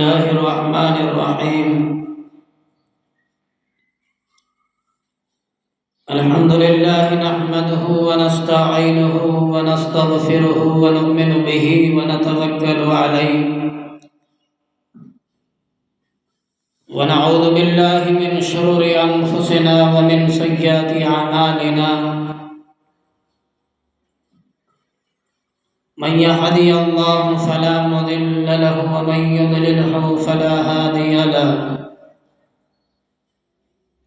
बिस्मिल्लाहिर्रहमानिर्रहीम। अल्हम्दुलिल्लाहि नहमदुहु व नस्तईनुहु व नस्तगफिरुहु व नु'मिनु बिही व नतवक्कलु अलैहि व नऊज़ु बिल्लाहि मिन शुरूरि अनफुसिना व मिन सय्यिआति अमालिना। मन यहदिहिल्लाहु फला मुदिल्ल लहु व मन युद्लिलहु फला हादिय लहु।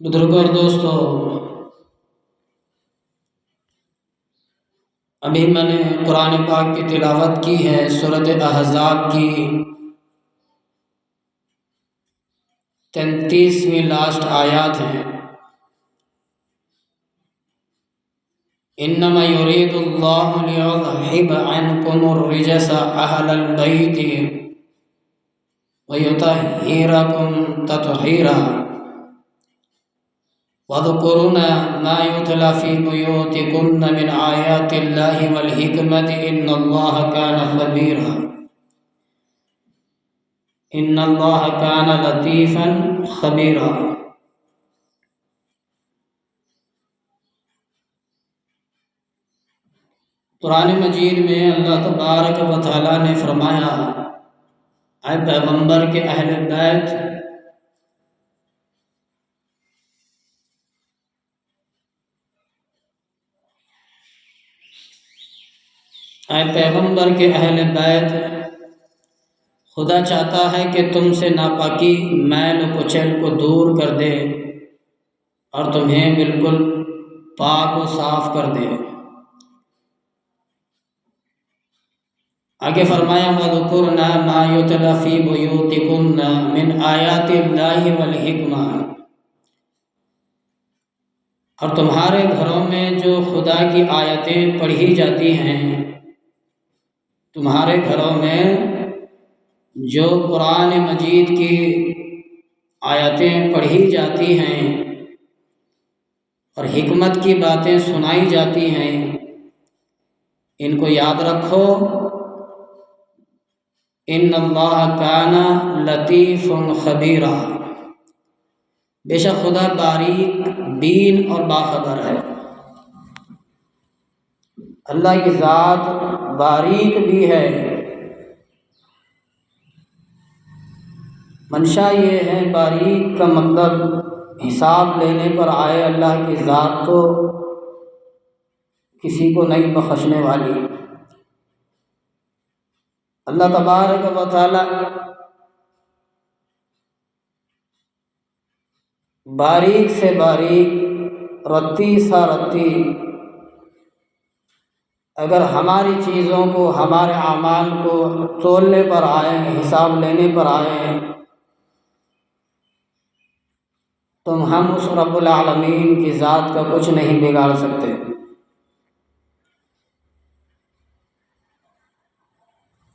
बुजुर्गों और दोस्तों, अभी मैंने कुरान पाक की तिलावत की है। सूरत अहज़ाब की 33वीं लास्ट आयत है। इन्नमा युरीदुल्लाहु लियुज़हिब अन्कुमुर रिजस अहलल बैति व युतहिरकुम तत्हीरा वज़कुरुना मा युतला फ़ी बुयूतिकुन्न मिन आयातिल्लाहि वल हिकमति इन्नल्लाहा काना ख़बीरा इन्नल्लाहा काना लतीफ़न ख़बीरा। कुरान मजीद में अल्लाह तबारक व तआला ने फरमाया, ऐ पैगंबर के अहले बैत, ऐ पैगंबर के अहले बैत, खुदा चाहता है कि तुमसे नापाकी मैल कुचैल को दूर कर दे और तुम्हें बिल्कुल पाक व साफ कर दे। आगे फरमाया, वज़कुरना मा युतला फ़ी बुयूतिकुन्ना मिन आयातिल्लाहि वल हिकमा, और तुम्हारे घरों में जो खुदा की आयतें पढ़ी जाती हैं, तुम्हारे घरों में जो कुरान मजीद की आयतें पढ़ी जाती हैं और हिकमत की बातें सुनाई जाती हैं, इनको याद रखो। इन्नल्लाह काना लतीफ़ुन ख़बीरा, बेशक खुदा बारीक बीन और बाखबर है। अल्लाह की ज़ात बारीक भी है। मंशा ये है, बारीक का मतलब हिसाब लेने पर आए, अल्लाह की ज़ात तो किसी को नहीं बख्शने वाली। अल्लाह तबारक व तआला बारीक से बारीक, रत्ती सा रत्ती, अगर हमारी चीज़ों को, हमारे आमाल को तोलने पर आए, हिसाब लेने पर आए, तुम हम उस रब्बुल आलमीन की ज़ात का कुछ नहीं बिगाड़ सकते।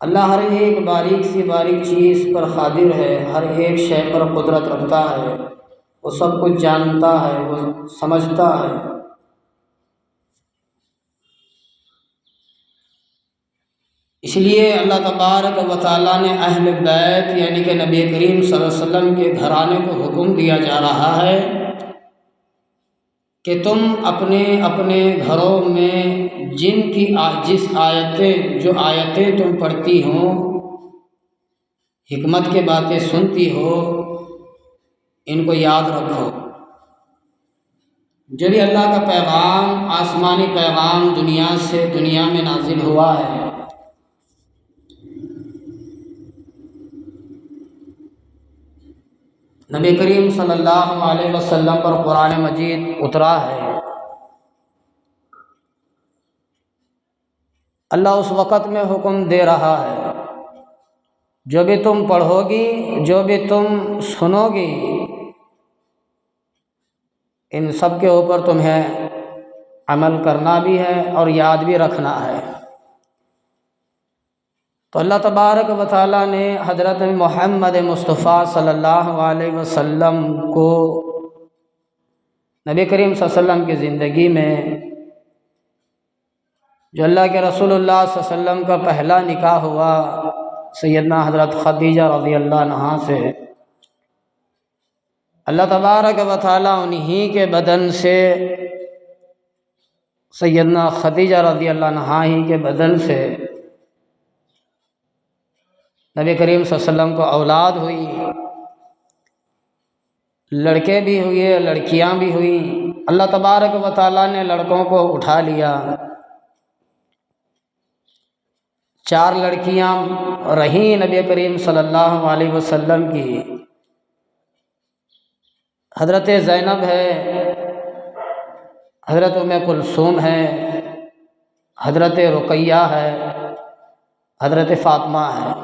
अल्लाह हर एक बारीक सी बारीक चीज़ पर क़ादिर है, हर एक शय पर कुदरत रखता है, वो सब कुछ जानता है, वो समझता है। इसलिए अल्लाह तबारक व तआला ने अहले बैत यानी कि नबी करीम सल्लल्लाहु अलैहि वसल्लम के घराने को हुक्म दिया जा रहा है कि तुम अपने अपने घरों में जिस आयतें जो आयतें तुम पढ़ती हो, हिकमत की बातें सुनती हो, इनको याद रखो। जो भी अल्लाह का पैगाम, आसमानी पैगाम दुनिया में नाजिल हुआ है, नबी करीम सल्लल्लाहु अलैहि वसल्लम पर कुरान मजीद उतरा है। अल्लाह उस वक़्त में हुक्म दे रहा है, जो भी तुम पढ़ोगी, जो भी तुम सुनोगी, इन सब के ऊपर तुम्हें अमल करना भी है और याद भी रखना है। तो अल्लाह तबारक व तआला ने हज़रत मोहम्मद मुस्तफ़ा सल्लल्लाहु अलैहि वसल्लम को नबी करीम सल्लल्लाहु अलैहि वसल्लम की ज़िंदगी में, जो अल्लाह के रसूलुल्लाह सल्लल्लाहु अलैहि वसल्लम का पहला निकाह हुआ सैयदना हज़रत खदीजा रज़ियल्लाहु अन्हा से, अल्लाह तबारक व तआला उन्हीं के बदन से, सैयदना खदीजा रज़ियल्लाहु अन्हा ही के बदन से नबी करीम सल्लल्लाहु अलैहि वसल्लम को औलाद हुई। लड़के भी हुए, लड़कियां भी हुई। अल्लाह तबारक व तआला ने लड़कों को उठा लिया। 4 लड़कियां रहीं नबी करीम सल्लल्लाहु अलैहि वसल्लम की। हज़रत ज़ैनब है, हज़रत उम्मे कुलसूम है, हज़रत रुक़ैया है, हज़रत फ़ातिमा है।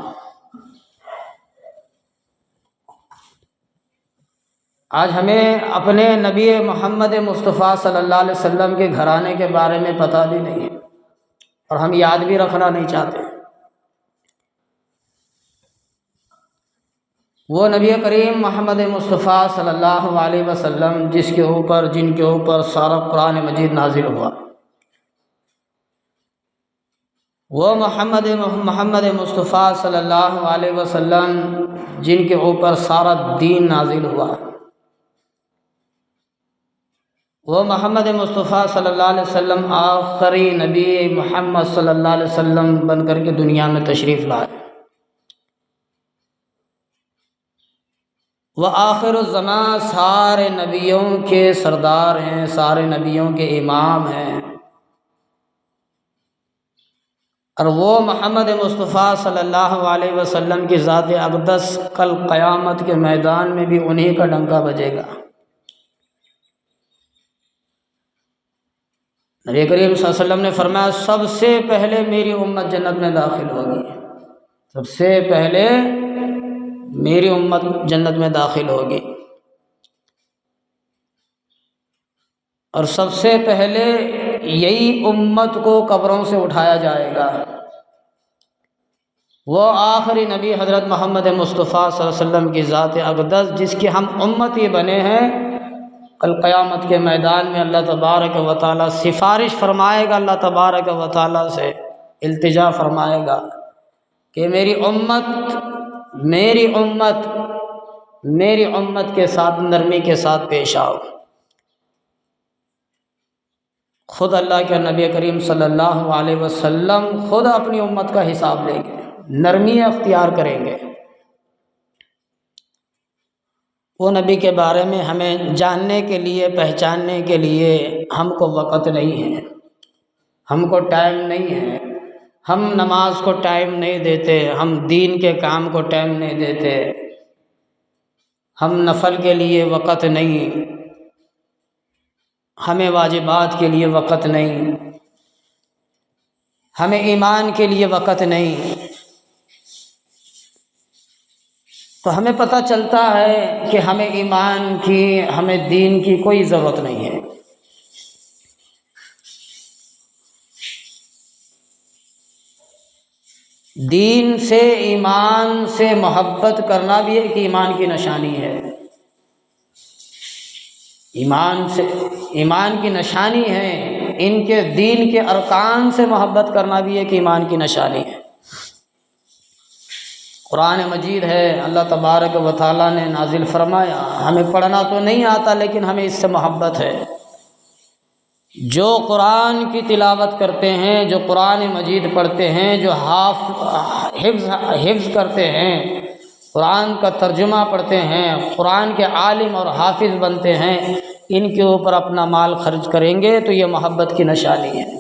आज हमें अपने नबी मोहम्मद मुस्तफ़ा सल्लल्लाहु अलैहि वसल्लम के घराने के बारे में पता भी नहीं है और हम याद भी रखना नहीं चाहते। वो नबी करीम मोहम्मद मुस्तफ़ा सल्लल्लाहु अलैहि वसल्लम जिनके ऊपर सारा कुरान मजीद नाजिल हुआ, वो मोहम्मद मुस्तफ़ा सल्लल्लाहु अलैहि वसल्लम जिनके ऊपर सारा दीन नाजिल हुआ, वो मोहम्मद मुस्तफ़ा सल्लल्लाहु अलैहि वसल्लम आखिरी नबी मोहम्मद सल्लल्लाहु अलैहि वसल्लम बनकर के दुनिया में तशरीफ़ लाए। वह आखिरुज़्ज़मा सारे नबियों के सरदार हैं, सारे नबियों के इमाम हैं। और वो मोहम्मद मुस्तफ़ा सल्लल्लाहु अलैहि वसल्लम की ज़ात अक़दस कल क़यामत के मैदान में भी उन्हीं का डंका बजेगा। नबी करीम सल्लल्लाहु अलैहि वसल्लम ने फरमाया, सबसे पहले मेरी उम्मत जन्नत में दाखिल होगी, सबसे पहले मेरी उम्मत जन्नत में दाखिल होगी और सबसे पहले यही उम्मत को कब्रों से उठाया जाएगा। वो आखिरी नबी हज़रत मोहम्मद मुस्तफ़ा सल्लल्लाहु अलैहि वसल्लम की ज़ात अक़दस जिसके हम उम्मती बने हैं, कल क़यामत के मैदान में अल्लाह तबारक व तआला सिफारिश फरमाएगा, अल्लाह तबारक व तआला से इल्तिजा फरमाएगा कि मेरी उम्मत के साथ नरमी के साथ पेश आओ। खुद अल्लाह के नबी करीम सल्लल्लाहु अलैहि वसल्लम खुद अपनी उम्मत का हिसाब लेंगे, नरमी अख्तियार करेंगे। वो नबी के बारे में हमें जानने के लिए, पहचानने के लिए हमको वक़्त नहीं है, हमको टाइम नहीं है। हम नमाज को टाइम नहीं देते, हम दीन के काम को टाइम नहीं देते, हम नफल के लिए वक़्त नहीं, हमें वाजिबात के लिए वक़्त नहीं, हमें ईमान के लिए वक़्त नहीं। तो हमें पता चलता है कि हमें ईमान की, हमें दीन की कोई ज़रूरत नहीं है। दीन से, ईमान से मोहब्बत करना भी एक ईमान की निशानी है। ईमान से, ईमान की निशानी है। इनके दीन के अरकान से मोहब्बत करना भी एक ईमान की निशानी है। कुरान मजीद है, अल्लाह तबारक व तआला ने नाजिल फरमाया, हमें पढ़ना तो नहीं आता लेकिन हमें इससे मोहब्बत है। जो कुरान की तिलावत करते हैं, जो कुरान मजीद पढ़ते हैं, जो हिफ्ज़ करते हैं, कुरान का तर्जुमा पढ़ते हैं, कुरान के आलिम और हाफिज़ बनते हैं, इनके ऊपर अपना माल खर्च करेंगे तो ये मोहब्बत की निशानी है।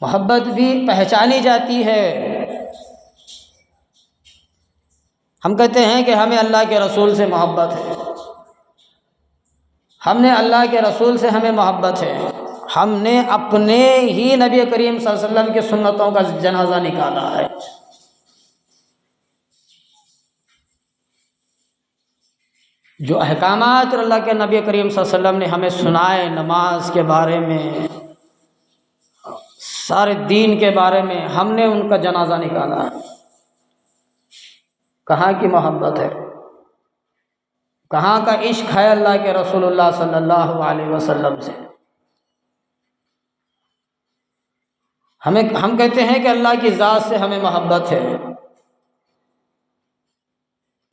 मोहब्बत भी पहचानी जाती है। हम कहते हैं कि हमें अल्लाह के रसूल से मोहब्बत है, हमने अल्लाह के रसूल से हमें मोहब्बत है, हमने अपने ही नबी करीम सल्लल्लाहु अलैहि वसल्लम की सुन्नतों का जनाजा निकाला है। जो अहकामात अल्लाह के नबी करीम सल्लल्लाहु अलैहि वसल्लम ने हमें सुनाए, नमाज के बारे में, सारे दीन के बारे में, हमने उनका जनाजा निकाला है। कहाँ की मोहब्बत है, कहाँ का इश्क है अल्लाह के रसूलुल्लाह सल्लल्लाहु अलैहि वसल्लम से। हम कहते हैं कि अल्लाह की ज़ात से हमें मोहब्बत है।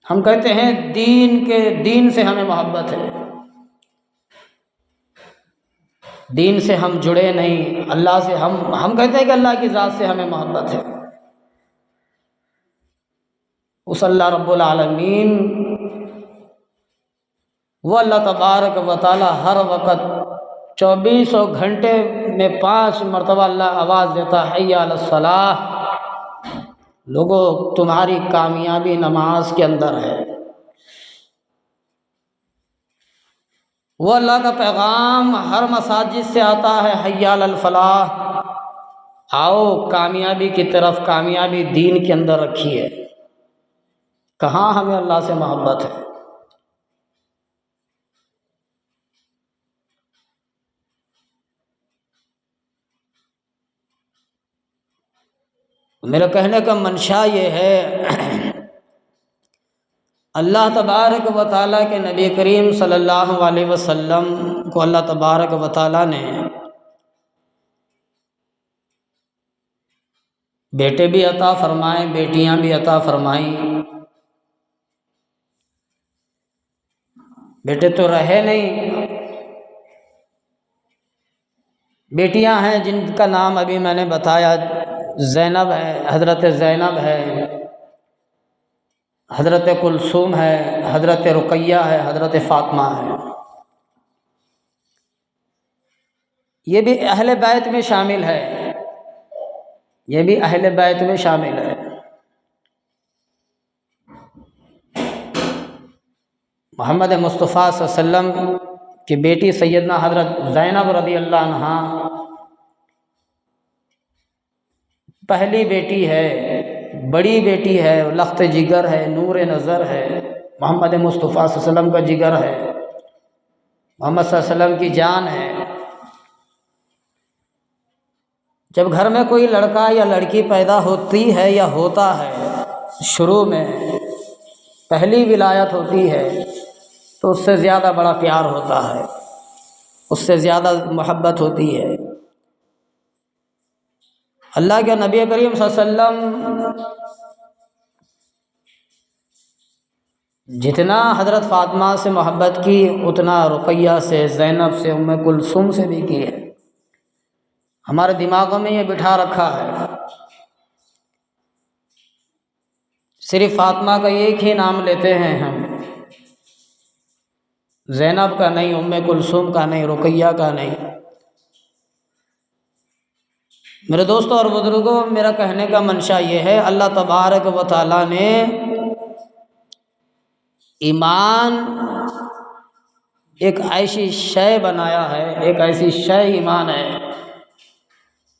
हम कहते हैं दीन से हमें मोहब्बत है। दीन से हम जुड़े नहीं, अल्लाह से हम कहते हैं कि अल्लाह की ज़ात से हमें मोहब्बत है। उस अल्लाह रब्बुल आलमीन, वो अल्लाह तबारक व तआला हर वक़्त 24 घंटे में 5 मरतबा अल्लाह आवाज़ देता है, हय्या अलस सलाह, लोगों तुम्हारी कामयाबी नमाज के अंदर है। वो अल्लाह का पैगाम हर मसाजिद से आता है, हय्या अलल फलाह, आओ कामयाबी की तरफ, कामयाबी दीन के अंदर रखी है। कहाँ हमें अल्लाह से मोहब्बत है। मेरा कहने का मंशा ये है, अल्लाह तबारक व तआला के नबी करीम सल्लल्लाहु अलैहि वसल्लम को अल्लाह तबारक व तआला ने बेटे भी अता फरमाए, बेटियां भी अता फरमाई। बेटे तो रहे नहीं, बेटियां हैं जिनका नाम अभी मैंने बताया, ज़ैनब है, हज़रत ज़ैनब है, हज़रत कुलसूम है, हज़रत रुक़ैया है, हज़रत फ़ातिमा है। ये भी अहले बैत में शामिल है, ये भी अहले बैत में शामिल है। मोहम्मद मुस्तफ़ा सल्लल्लाहु अलैहि वसल्लम की बेटी सैयदना हज़रत ज़ैनब रज़ी अल्लाह अन्हा पहली बेटी है, बड़ी बेटी है, लख्त जिगर है, नूर नज़र है, मोहम्मद मुस्तफ़ा सल्लल्लाहु अलैहि वसल्लम का जिगर है, मोहम्मद सल्लल्लाहु अलैहि वसल्लम की जान है। जब घर में कोई लड़का या लड़की पैदा होती है या होता है, शुरू में पहली विलायत होती है, तो उससे ज़्यादा बड़ा प्यार होता है, उससे ज़्यादा मोहब्बत होती है। अल्लाह के नबी करीम सल्लल्लाहु अलैहि वसल्लम जितना हज़रत फ़ातिमा से मोहब्बत की, उतना रुक़ैया से, ज़ैनब से, उम्मे कुलसूम से भी की है। हमारे दिमागों में ये बिठा रखा है, सिर्फ फ़ातिमा का एक ही नाम लेते हैं हम, ज़ैनब का नहीं, उम्मे कुलसूम का नहीं, रुक़ैया का नहीं। मेरे दोस्तों और बुजुर्गों, मेरा कहने का मंशा ये है, अल्लाह तबारक व तआला ने ईमान एक ऐसी शय बनाया है, एक ऐसी शय ईमान है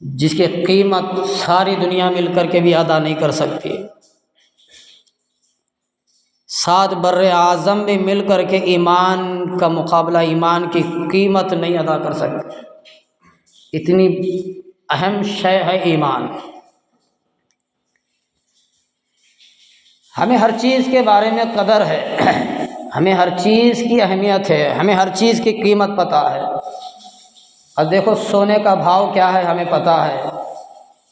जिसकी कीमत सारी दुनिया मिलकर के भी अदा नहीं कर सकती, 7 बर्रे आज़म भी मिल कर के ईमान का मुकाबला, ईमान की कीमत नहीं अदा कर सकते। इतनी अहम शय है ईमान। हमें हर चीज़ के बारे में कदर है, हमें हर चीज़ की अहमियत है, हमें हर चीज़ की कीमत पता है। अब देखो सोने का भाव क्या है हमें पता है,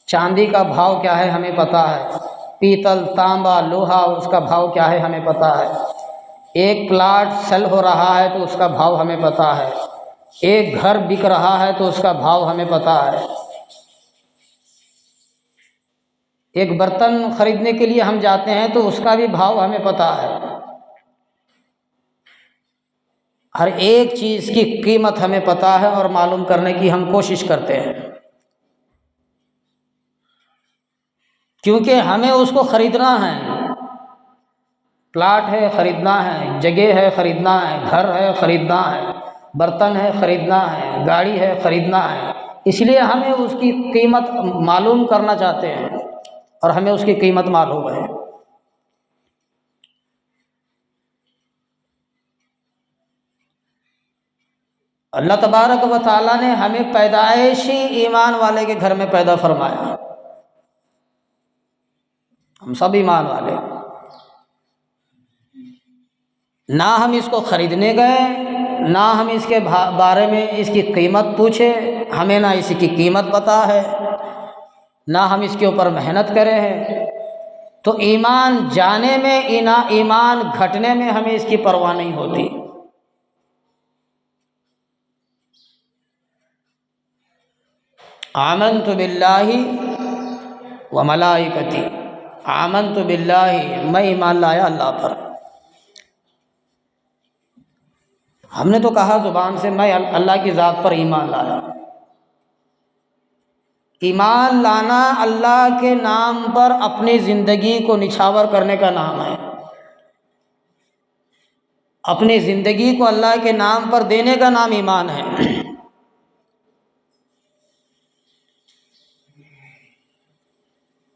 चांदी का भाव क्या है हमें पता है, पीतल तांबा लोहा उसका भाव क्या है हमें पता है। एक प्लाट सेल हो रहा है तो उसका भाव हमें पता है, एक घर बिक रहा है तो उसका भाव हमें पता है, एक बर्तन खरीदने के लिए हम जाते हैं तो उसका भी भाव हमें पता है। हर एक चीज़ की कीमत हमें पता है और मालूम करने की हम कोशिश करते हैं, क्योंकि हमें उसको ख़रीदना है। प्लाट है ख़रीदना है, जगह है ख़रीदना है, घर है ख़रीदना है, बर्तन है ख़रीदना है, गाड़ी है ख़रीदना है। इसलिए हमें उसकी कीमत मालूम करना चाहते हैं और हमें उसकी कीमत मालूम है। अल्लाह तबारक व तआला ने हमें पैदाइशी ईमान वाले के घर में पैदा फरमाया। हम सब ईमान वाले, ना हम इसको ख़रीदने गए, ना हम इसके बारे में इसकी कीमत पूछे, हमें ना इसकी कीमत पता है, ना हम इसके ऊपर मेहनत करे हैं। तो ईमान जाने में, ईमान घटने में हमें इसकी परवाह नहीं होती। आमनतु बिल्लाहि व मलाइकती, आमनतु बिल्लाहि, मैं ईमान लाया अल्लाह पर। हमने तो कहा ज़ुबान से मैं अल्लाह की ज़ात पर ईमान लाया। ईमान लाना अल्लाह के नाम पर अपनी ज़िंदगी को निछावर करने का नाम है, अपनी ज़िंदगी को अल्लाह के नाम पर देने का नाम ईमान है।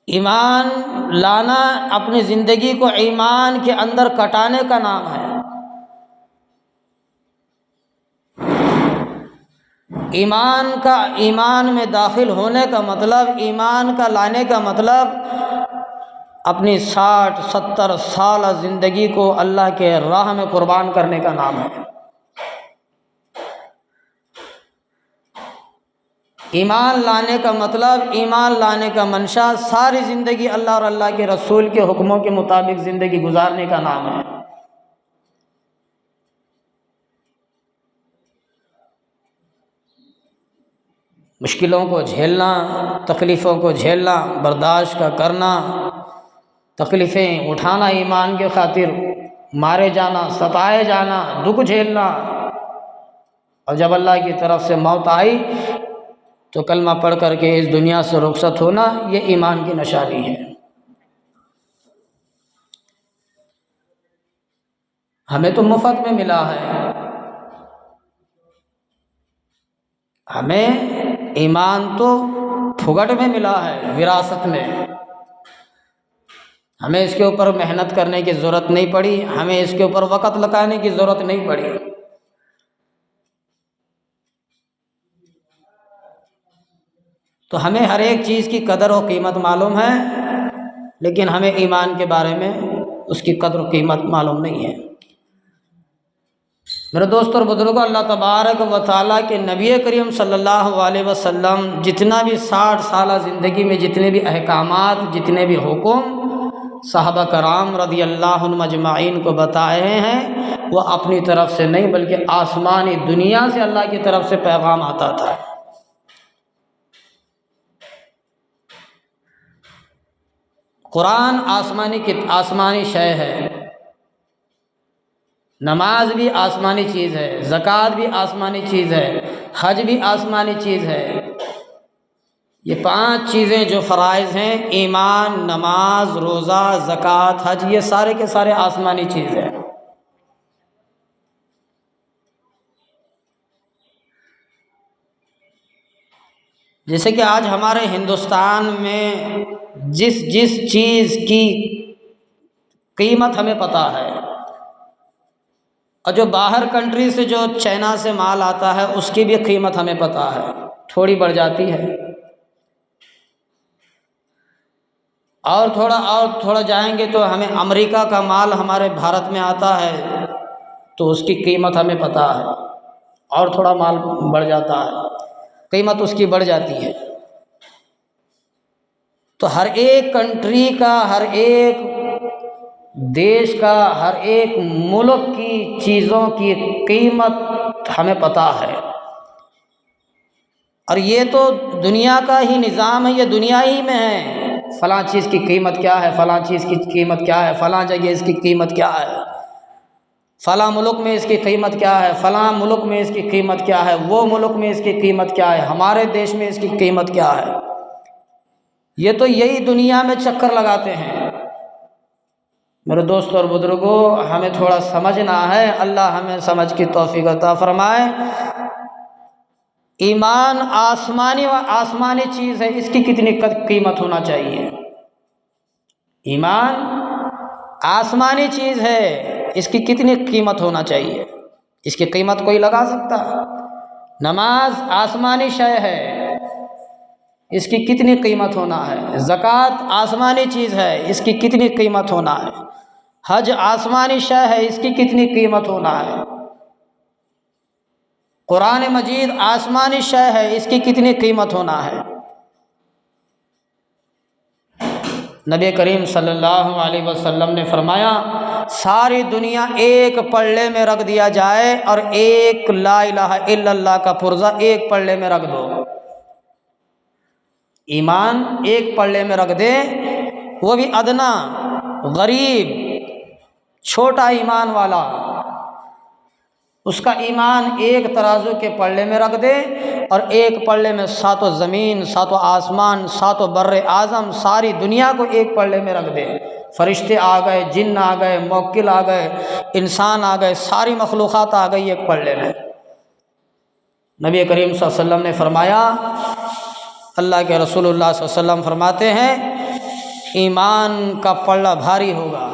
ईमान लाना अपनी ज़िंदगी को ईमान के अंदर कटाने का नाम है। ईमान में दाखिल होने का मतलब, ईमान का लाने का मतलब अपनी 60-70 साल ज़िंदगी को अल्लाह के राह में कुर्बान करने का नाम है। ईमान लाने का मतलब, ईमान लाने का मंशा सारी ज़िंदगी अल्लाह और अल्लाह के रसूल के हुक्मों के मुताबिक ज़िंदगी गुजारने का नाम है। मुश्किलों को झेलना, तकलीफ़ों को झेलना, बर्दाश्त का करना, तकलीफ़ें उठाना, ईमान के खातिर मारे जाना, सताए जाना, दुख झेलना, और जब अल्लाह की तरफ से मौत आई तो कलमा पढ़ करके इस दुनिया से रुखसत होना, ये ईमान की निशानी है। हमें तो मुफ्त में मिला है, हमें ईमान तो फुगट में मिला है, विरासत में। हमें इसके ऊपर मेहनत करने की ज़रूरत नहीं पड़ी, हमें इसके ऊपर वक़्त लगाने की ज़रूरत नहीं पड़ी। तो हमें हर एक चीज़ की कदर और कीमत मालूम है, लेकिन हमें ईमान के बारे में उसकी कदर और कीमत मालूम नहीं है। मेरे दोस्त और बुजुर्गों, अल्लाह तबारक व तआला के नबी करीम सल्लल्लाहु अलैहि वसल्लम जितना भी 60 साल ज़िंदगी में जितने भी अहकामात, जितने भी हुक्म सहाबा कराम रज़ी अल्लाह अन्हुम अजमाइन को बताए हैं, वो अपनी तरफ से नहीं बल्कि आसमानी दुनिया से अल्लाह की तरफ से पैगाम आता था। कुरान आसमानी शय है, नमाज भी आसमानी चीज़ है, ज़कात भी आसमानी चीज़ है, हज भी आसमानी चीज़ है। ये 5 चीज़ें जो फ़राइज़ हैं, ईमान, नमाज, रोज़ा, ज़कात, हज, ये सारे के सारे आसमानी चीज़ है। जैसे कि आज हमारे हिंदुस्तान में जिस जिस चीज़ की कीमत हमें पता है, और जो बाहर कंट्री से जो चाइना से माल आता है उसकी भी कीमत हमें पता है, थोड़ी बढ़ जाती है। और थोड़ा जाएंगे तो हमें अमेरिका का माल हमारे भारत में आता है तो उसकी कीमत हमें पता है, और थोड़ा माल बढ़ जाता है, कीमत उसकी बढ़ जाती है। तो हर एक कंट्री का, हर एक देश का, हर एक मुल्क की चीज़ों की कीमत हमें पता है। और ये तो दुनिया का ही निज़ाम है, ये दुनिया ही में है। फ़लाँ चीज़ की कीमत क्या है, फ़लाँ चीज़ की कीमत क्या है, फ़लाँ जगह इसकी कीमत क्या है, फ़लाँ मुल्क में इसकी कीमत क्या है, फ़लाँ मुल्क में इसकी कीमत क्या है, वो मुल्क में इसकी कीमत क्या है, हमारे देश में इसकी कीमत क्या है। ये तो यही दुनिया में चक्कर लगाते हैं। मेरे दोस्तों और बुजुर्गों, हमें थोड़ा समझना है, अल्लाह हमें समझ की तौफीक अता फरमाए। ईमान आसमानी चीज़ है, इसकी कितनी कीमत होना चाहिए। ईमान आसमानी चीज़ है, इसकी कितनी कीमत होना चाहिए, इसकी कीमत कोई लगा सकता। नमाज आसमानी शय है, इसकी कितनी कीमत होना है। ज़कात आसमानी चीज़ है, इसकी कितनी कीमत होना है। हज आसमानी शय है, इसकी कितनी कीमत होना है। कुरान मजीद आसमानी शय है, इसकी कितनी कीमत होना है। नबी करीम सल्लल्लाहु अलैहि वसल्लम ने फरमाया, सारी दुनिया एक पल्ले में रख दिया जाए और एक ला इलाहा इल्लल्लाह का पुर्जा एक पल्ले में रख दो, ईमान एक पल्ले में रख दे, वो भी अदना गरीब छोटा ईमान वाला, उसका ईमान एक तराजू के पल्ले में रख दे और एक पल्ले में सातों ज़मीन, सातों आसमान, सातों बर्रे आज़म, सारी दुनिया को एक पल्ले में रख दे। फरिश्ते आ गए, जिन्न आ गए, मौक्किल आ गए, इंसान आ गए, सारी मखलूक़ात आ गई एक पल्ले में। नबी करीम सल्लल्लाहु अलैहि वसल्लम ने फरमाया, अल्लाह के रसूलुल्लाह सल्लल्लाहु अलैहि वसल्लम फरमाते हैं, ईमान का पल्ला भारी होगा,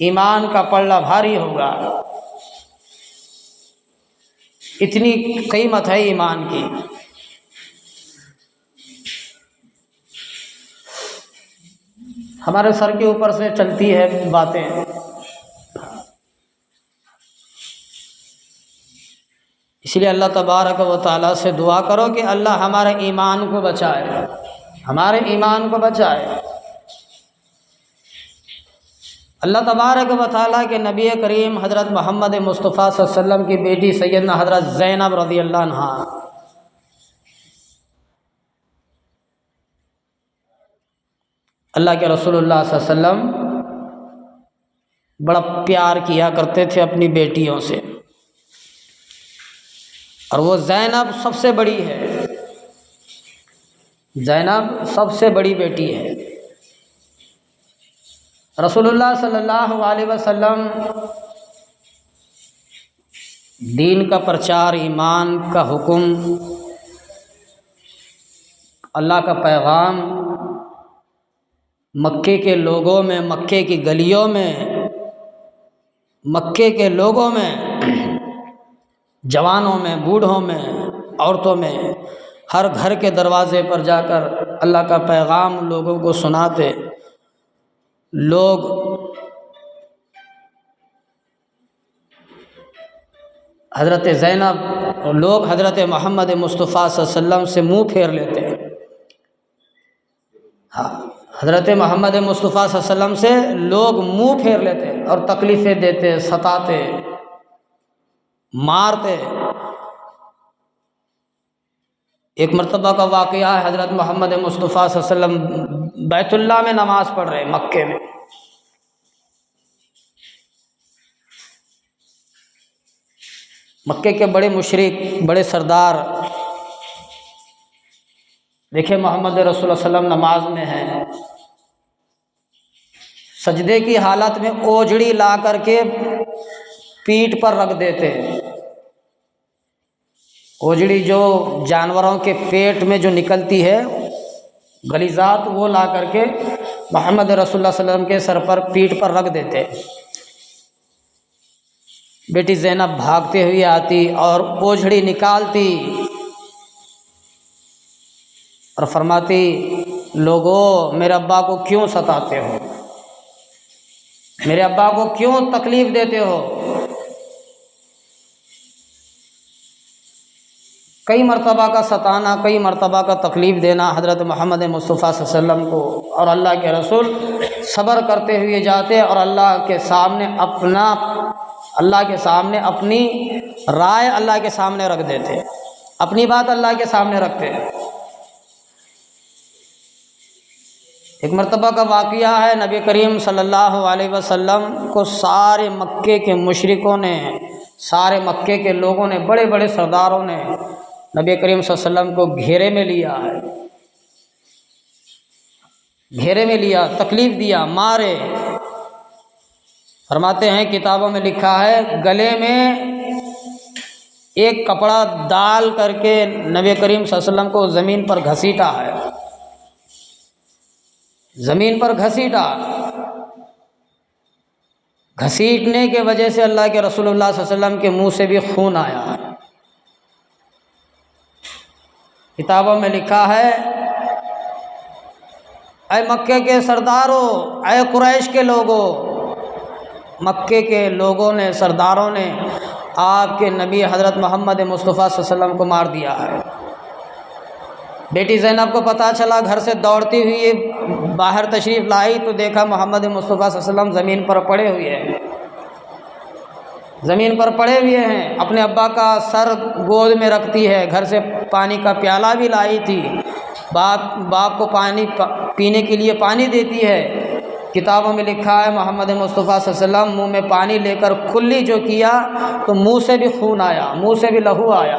ईमान का पल्ला भारी होगा। इतनी कीमत है ईमान की। हमारे सर के ऊपर से चलती है बातें, इसलिए अल्लाह तबारक व तआला से दुआ करो कि अल्लाह हमारे ईमान को बचाए, हमारे ईमान को बचाए। अल्लाह तबारक व तआला के नबी करीम हज़रत मोहम्मद मुस्तफ़ा सल्लल्लाहु अलैहि वसल्लम की बेटी सैयदना हज़रत ज़ैनब रज़ियल्लाहु अन्हा, अल्लाह के रसूलुल्लाह सल्लल्लाहु अलैहि वसल्लम बड़ा प्यार किया करते थे अपनी बेटियों से, और वो ज़ैनब सबसे बड़ी है, ज़ैनब सबसे बड़ी बेटी है। रसूलुल्लाह सल्लल्लाहु अलैहि वसल्लम दीन का प्रचार, ईमान का हुक्म, अल्लाह का पैगाम मक्के के लोगों में, मक्के की गलियों में, मक्के के लोगों में, जवानों में, बूढ़ों में, औरतों में, हर घर के दरवाज़े पर जाकर अल्लाह का पैगाम लोगों को सुनाते। लोग हज़रत ज़ैनब, लोग हज़रत मोहम्मद मुस्तफ़ा सल्लल्लाहु अलैहि वसल्लम से मुँह फेर लेते हैं। हाँ, हज़रत मोहम्मद मुस्तफ़ा सल्लल्लाहु अलैहि वसल्लम से लोग मुँह फेर लेते और तकलीफ़ें देते, सताते, मारते। एक मरतबा का वाक़या है, हज़रत मोहम्मद मुस्तफ़ा सल्लल्लाहु अलैहि वसल्लम बैतुल्लाह में नमाज़ पढ़ रहे, मक्के में। मक्के के बड़े मुशरिक, बड़े सरदार देखे मोहम्मद रसूलुल्लाह सल्लल्लाहु अलैहि वसल्लम नमाज में हैं, सजदे की हालत में ओझड़ी ला करके पीठ पर रख देते, ओजड़ी जो जानवरों के पेट में जो निकलती है गलीज़ात, वो ला करके मोहम्मद रसूलुल्लाह सल्लल्लाहु अलैहि वसल्लम के सर पर, पीठ पर रख देते। बेटी ज़ैनब भागते हुए आती और ओझड़ी निकालती और फरमाती, लोगों मेरे अब्बा को क्यों सताते हो, मेरे अब्बा को क्यों तकलीफ़ देते हो। कई मरतबा का सताना, कई मरतबा का तकलीफ़ देना हज़रत मोहम्मद मुस्तफ़ा सल्लल्लाहु अलैहि वसल्लम को, और अल्लाह के रसूल सब्र करते हुए जाते और अल्लाह के सामने अपनी राय अल्लाह के सामने रख देते, अपनी बात अल्लाह के सामने रखते। एक मरतबा का वाक़या है, नबी करीम सल्लल्लाहु अलैहि वसल्लम को सारे मक्के के मुशरिकों ने, सारे मक्के के लोगों ने, बड़े बड़े सरदारों ने नबी करीम सल्लल्लाहु अलैहि वसल्लम को घेरे में लिया है, घेरे में लिया, तकलीफ़ दिया, मारे। फरमाते हैं किताबों में लिखा है, गले में एक कपड़ा डाल करके नबी करीम सल्लल्लाहु अलैहि वसल्लम को ज़मीन पर घसीटा है, ज़मीन पर घसीटा। घसीटने के वजह से अल्लाह के रसूलुल्लाह सल्लल्लाहु अलैहि वसल्लम के मुंह से भी खून आया है। किताबों में लिखा है, ऐ मक्के के सरदारों, ऐ कुरैश के लोगों, मक्के के लोगों ने, सरदारों ने आपके नबी हज़रत मोहम्मद मुस्तफ़ा सल्लल्लाहु अलैहि वसल्लम को मार दिया है। बेटी ज़ैनब को पता चला, घर से दौड़ती हुई बाहर तशरीफ़ लाई तो देखा मोहम्मद मुस्तफ़ा सल्लल्लाहु अलैहि वसल्लम ज़मीन पर पड़े हुए हैं, ज़मीन पर पड़े हुए हैं। अपने अब्बा का सर गोद में रखती है, घर से पानी का प्याला भी लाई थी, बाप को पानी पीने के लिए पानी देती है। किताबों में लिखा है मोहम्मद मुस्तफ़ा सल्लल्लाहु अलैहि वसल्लम मुँह में पानी लेकर कुल्ली जो किया तो मुँह से भी खून आया, मुँह से भी लहू आया।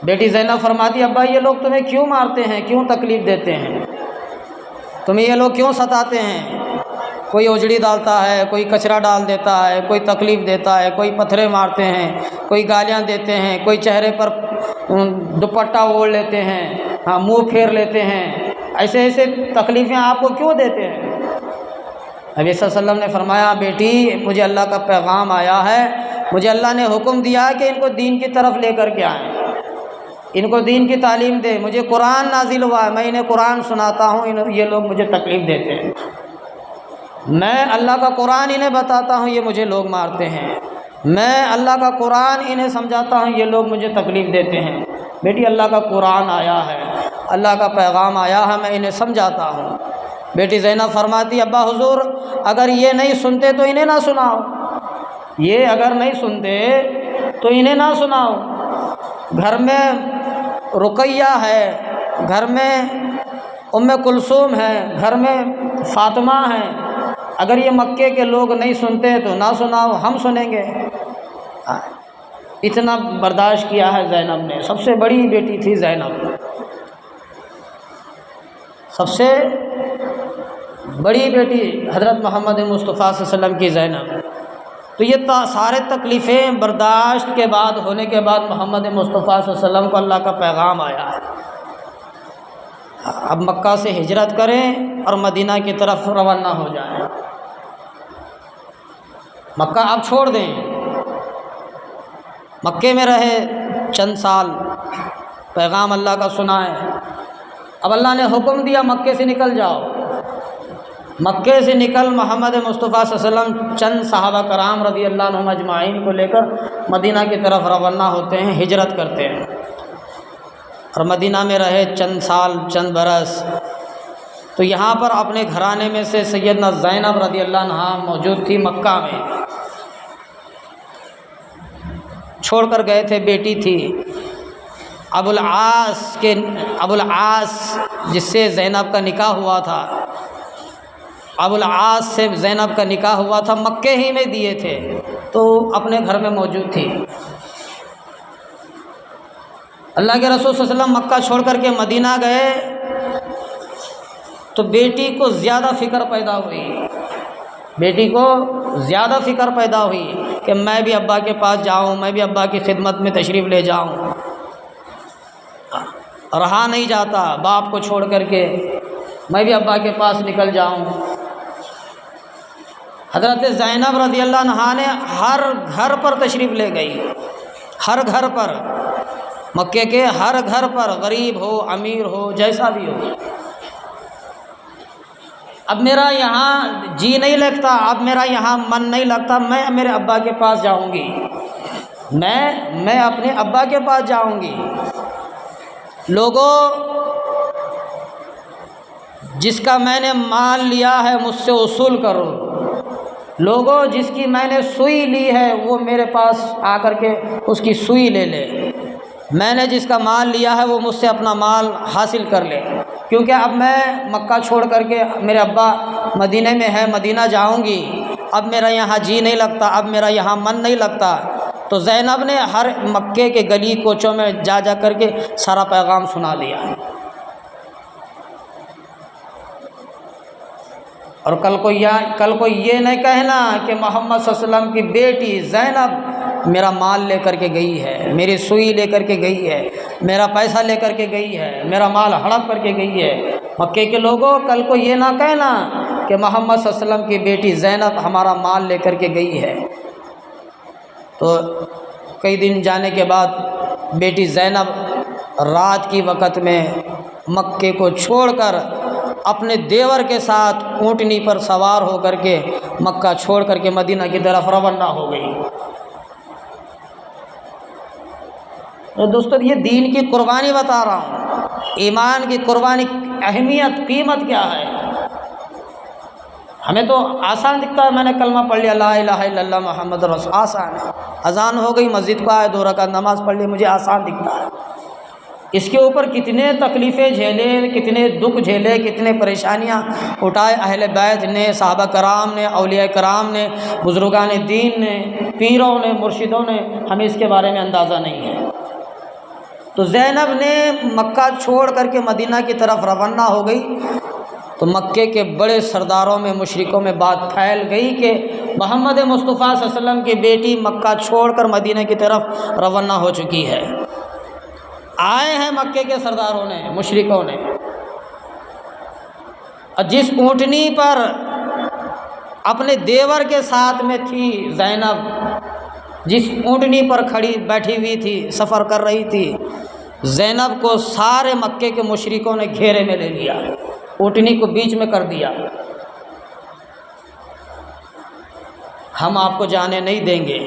बेटी ज़ैनब फरमाती, अब्बा ये लोग तुम्हें क्यों मारते हैं, क्यों तकलीफ़ देते हैं, तुम्हें ये लोग क्यों सताते हैं। कोई ओजड़ी डालता है, कोई कचरा डाल देता है, कोई तकलीफ़ देता है, कोई पत्थरे मारते हैं, कोई गालियाँ देते हैं, कोई चेहरे पर दुपट्टा ओढ़ लेते हैं, हाँ मुँह फेर लेते हैं, ऐसे ऐसे तकलीफ़ें आपको क्यों देते हैं। नबी सल्लल्लाहु अलैहि वसल्लम ने फरमाया, बेटी मुझे अल्लाह का पैगाम आया है, मुझे अल्लाह ने हुक्म दिया है कि इनको दीन की तरफ लेकर के आएँ, इनको दीन की तालीम दे। मुझे कुरान नाजिल हुआ है, मैं इन्हें कुरान सुनाता हूँ, ये लोग मुझे तकलीफ़ देते हैं। मैं अल्लाह का कुरान इन्हें बताता हूँ, ये मुझे लोग मारते हैं। मैं अल्लाह का कुरान इन्हें समझाता हूँ, ये लोग मुझे तकलीफ़ देते हैं। बेटी अल्लाह का कुरान आया है, अल्लाह का पैगाम आया है, मैं इन्हें समझाता हूँ। बेटी ज़ैनब फरमाती, अब्बा हुजूर अगर ये नहीं सुनते तो इन्हें ना सुनाओ, ये अगर नहीं सुनते तो इन्हें ना सुनाओ। घर में रुकैया है, घर में उम्मे कुलसूम है, घर में फ़ातिमा है, अगर ये मक्के के लोग नहीं सुनते तो ना सुनाओ, हम सुनेंगे। इतना बर्दाश्त किया है ज़ैनब ने। सबसे बड़ी बेटी थी ज़ैनब, सबसे बड़ी बेटी हज़रत मोहम्मद मुस्तफ़ा सल्लल्लाहु अलैहि वसल्लम की ज़ैनब। तो ये सारे तकलीफ़ें बर्दाश्त के बाद, होने के बाद मोहम्मद मुस्तफ़ा सल्लल्लाहु अलैहि वसल्लम को अल्लाह का पैगाम आया है, अब मक्का से हिजरत करें और मदीना की तरफ रवाना हो जाएं। मक्का आप छोड़ दें, मक्के में रहे चंद साल, पैगाम अल्लाह का सुनाएं। अब अल्लाह ने हुक्म दिया मक्के से निकल जाओ। मक्के से निकल मोहम्मद मुस्तफ़ा सल्लल्लाहु अलैहि वसल्लम चंद सहाबा कराम रज़ी अल्लाह अन्हुम अजमाइन को लेकर मदीना की तरफ रवाना होते हैं, हिजरत करते हैं और मदीना में रहे चंद साल, चंद बरस। तो यहाँ पर अपने घराने में से सैयदना ज़ैनब रज़ी अल्लाह अन्हा मौजूद थी, मक्का में छोड़ कर गए थे। बेटी थी अबुल आस जिससे ज़ैनब का निकाह हुआ था, अबुल आस से ज़ैनब का निकाह हुआ था, मक्के ही में दिए थे, तो अपने घर में मौजूद थी। अल्लाह के रसूल सल्लल्लाहु अलैहि वसल्लम मक्का छोड़ करके मदीना गए तो बेटी को ज़्यादा फ़िक्र पैदा हुई, बेटी को ज़्यादा फ़िक्र पैदा हुई। कि मैं भी अब्बा के पास जाऊं, मैं भी अब्बा की खिदमत में तशरीफ़ ले जाऊं। रहा नहीं जाता बाप को छोड़ करके, मैं भी अब्बा के पास निकल जाऊं। हज़रत ज़ैनब रज़ियल्लाहु अन्हा ने हर घर पर तशरीफ़ ले गई, हर घर पर, मक्के के हर घर पर, गरीब हो अमीर हो जैसा भी हो। अब मेरा यहाँ जी नहीं लगता, अब मेरा यहाँ मन नहीं लगता, मैं मेरे अब्बा के पास जाऊँगी, मैं अपने अब्बा के पास जाऊँगी। लोगों, जिसका मैंने माल लिया है मुझसे उसूल करो। लोगों, जिसकी मैंने सुई ली है वो मेरे पास आकर के उसकी सुई ले ले। मैंने जिसका माल लिया है वो मुझसे अपना माल हासिल कर ले, क्योंकि अब मैं मक्का छोड़ करके, मेरे अब्बा मदीने में है, मदीना जाऊंगी, अब मेरा यहाँ जी नहीं लगता, अब मेरा यहाँ मन नहीं लगता। तो ज़ैनब ने हर मक्के के गली कोचों में जा जा करके सारा पैगाम सुना दिया। और कल को ये नहीं कहना कि मोहम्मद सल्लल्लाहु अलैहि वसल्लम की बेटी ज़ैनब मेरा माल लेकर के गई है, मेरी सुई लेकर के गई है, मेरा पैसा लेकर के गई है, मेरा माल हड़प करके गई है। मक्के के लोगों, कल को ये ना कहना कि मोहम्मद सल्लल्लाहु अलैहि वसल्लम की बेटी ज़ैनब हमारा माल लेकर के गई है। तो कई दिन जाने के बाद बेटी ज़ैनब रात की वक़्त में मक्के को छोड़कर अपने देवर के साथ ऊँटनी पर सवार होकर के मक्का छोड़ करके मदीना की तरफ रवाना हो गई। तो दोस्तों, ये दीन की कुर्बानी बता रहा हूँ, ईमान की कुर्बानी, अहमियत, कीमत क्या है। हमें तो आसान दिखता है, मैंने कलमा पढ़ लिया ला इलाहा इल्लल्लाह मुहम्मद रसूल, आसान है। अजान हो गई, मस्जिद को आए, 2 रकात नमाज़ पढ़ ली, मुझे आसान दिखता है। इसके ऊपर कितने तकलीफ़ें झेले, कितने दुख झेले, कितने परेशानियां उठाए अहले बैत ने, सहाबा कराम ने, औलिया कराम ने, बुज़ुर्गान दीन ने, पीरों ने, मुर्शिदों ने, हमें इसके बारे में अंदाज़ा नहीं है। तो ज़ैनब ने मक्का छोड़ करके मदीना की तरफ रवाना हो गई। तो मक्के के बड़े सरदारों में, मुशरिकों में बात फैल गई कि मोहम्मद मुस्तफ़ा सल्लल्लाहु अलैहि वसल्लम की बेटी मक्का छोड़कर मदीना की तरफ रवाना हो चुकी है। आए हैं मक्के के सरदारों ने, मुशरिकों ने, और जिस ऊँटनी पर अपने देवर के साथ में थी ज़ैनब, जिस ऊँटनी पर खड़ी बैठी हुई थी, सफ़र कर रही थी, ज़ैनब को सारे मक्के के मुशरिकों ने घेरे में ले लिया, ऊँटनी को बीच में कर दिया। हम आपको जाने नहीं देंगे,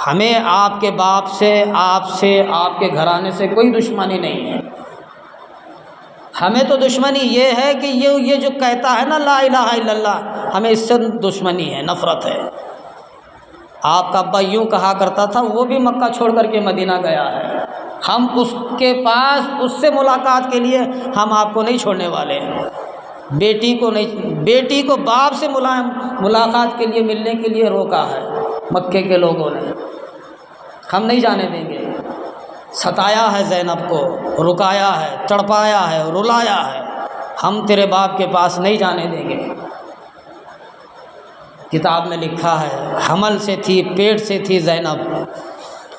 हमें आपके बाप से, आपसे, आपके घराने से कोई दुश्मनी नहीं है। हमें तो दुश्मनी ये है कि ये जो कहता है ना ला इलाहा इल्लल्लाह, हमें इससे दुश्मनी है, नफ़रत है। आपका अब्बा यूँ कहा करता था, वो भी मक्का छोड़ करके मदीना गया है, हम उसके पास, उससे मुलाकात के लिए हम आपको नहीं छोड़ने वाले। बेटी को नहीं, बेटी को बाप से मुलाकात के लिए, मिलने के लिए रोका है मक्के के लोगों ने, हम नहीं जाने देंगे। सताया है ज़ैनब को, रुकाया है, तड़पाया है, रुलाया है, हम तेरे बाप के पास नहीं जाने देंगे। किताब में लिखा है, हमल से थी, पेट से थी ज़ैनब,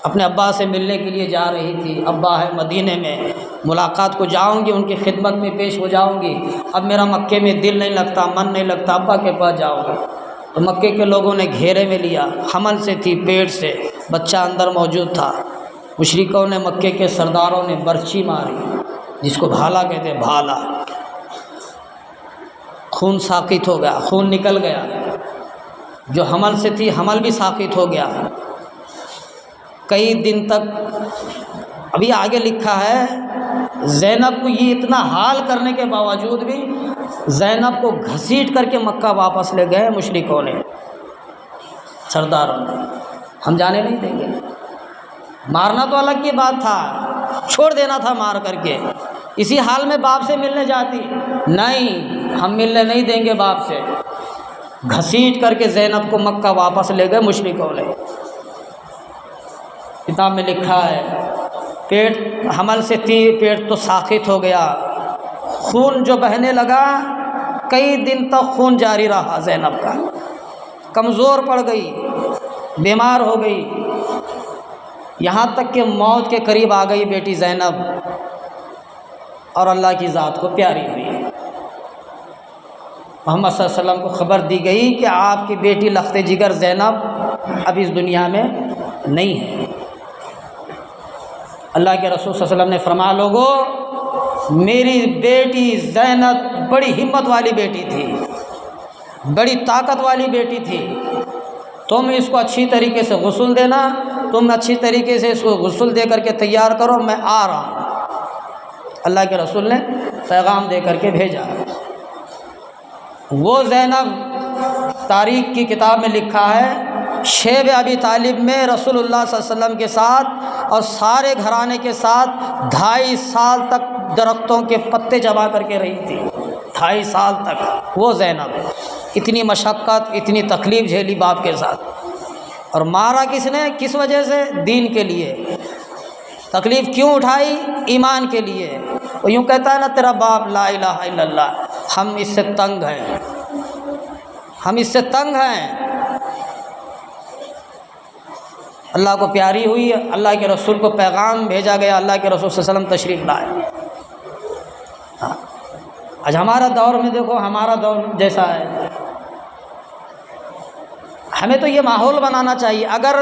अपने अब्बा से मिलने के लिए जा रही थी। अब्बा है मदीने में, मुलाकात को जाऊंगी, उनकी खिदमत में पेश हो जाऊंगी, अब मेरा मक्के में दिल नहीं लगता, मन नहीं लगता, अब्बा के पास जाऊंगी। तो मक्के के लोगों ने घेरे में लिया, हमल से थी, पेट से, बच्चा अंदर मौजूद था। मुशरिकों ने, मक्के के सरदारों ने बर्छी मारी, जिसको भाला कहते हैं, भाला, खून साकित हो गया, खून निकल गया। जो हमल से थी, हमल भी साकित हो गया। कई दिन तक, अभी आगे लिखा है, ज़ैनब को ये इतना हाल करने के बावजूद भी ज़ैनब को घसीट करके मक्का वापस ले गए मुशरिकों ने, सरदारों ने। हम जाने नहीं देंगे, मारना तो अलग की बात था, छोड़ देना था मार करके। इसी हाल में बाप से मिलने जाती, नहीं, हम मिलने नहीं देंगे बाप से। घसीट करके ज़ैनब को मक्का वापस ले गए मुशरिकों ने। किताब में लिखा है, पेट हमल से थी, पेट तो साकित हो गया, खून जो बहने लगा, कई दिन तक खून जारी रहा ज़ैनब का, कमज़ोर पड़ गई, बीमार हो गई, यहाँ तक कि मौत के करीब आ गई बेटी ज़ैनब, और अल्लाह की ज़ात को प्यारी हुई। मोहम्मद सल्लल्लाहु अलैहि वसल्लम को ख़बर दी गई कि आपकी बेटी लख्त जिगर ज़ैनब अब इस दुनिया में नहीं है। अल्लाह के रसूल सल्लल्लाहु अलैहि वसल्लम ने फरमाया, लोगों, मेरी बेटी ज़ैनब बड़ी हिम्मत वाली बेटी थी, बड़ी ताकत वाली बेटी थी, तुम इसको अच्छी तरीके से गुस्ल देना, तुम अच्छी तरीके से इसको गुस्ल दे करके तैयार करो, मैं आ रहा हूँ। अल्लाह के रसूल ने पैगाम दे करके भेजा। वो ज़ैनब, तारीख़ की किताब में लिखा है, शेब अबी तालिब में रसूलुल्लाह सल्लल्लाहु अलैहि वसल्लम के साथ और सारे घराने के साथ 2.5 साल तक दरख्तों के पत्ते चबा करके रही थी। 2.5 साल तक वो ज़ैनब इतनी मशक्क़त, इतनी तकलीफ़ झेली बाप के साथ। और मारा किसने, किस वजह से? दीन के लिए। तकलीफ़ क्यों उठाई? ईमान के लिए। वो यूँ कहता है ना, तेरा बाप ला इलाहा इल्लल्लाह, हम इससे तंग हैं, हम इससे तंग हैं। अल्लाह को प्यारी हुई, अल्लाह के रसूल को पैगाम भेजा गया, अल्लाह के रसूल सल्लल्लाहु अलैहि वसल्लम तशरीफ़ लाए। आज हमारा दौर में देखो, हमारा दौर जैसा है, हमें तो ये माहौल बनाना चाहिए। अगर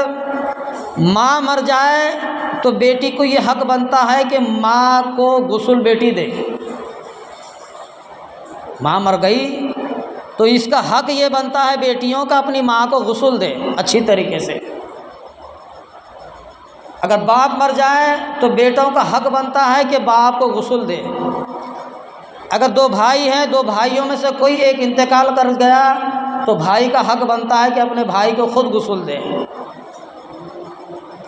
माँ मर जाए तो बेटी को ये हक बनता है कि माँ को गुस्ल बेटी दे। माँ मर गई तो इसका हक ये बनता है बेटियों का अपनी माँ को गुस्ल दे अच्छी तरीके से। अगर बाप मर जाए तो बेटों का हक बनता है कि बाप को गुस्ल दे। अगर 2 भाई हैं, 2 भाइयों में से कोई एक इंतकाल कर गया तो भाई का हक बनता है कि अपने भाई को खुद गुस्ल दे।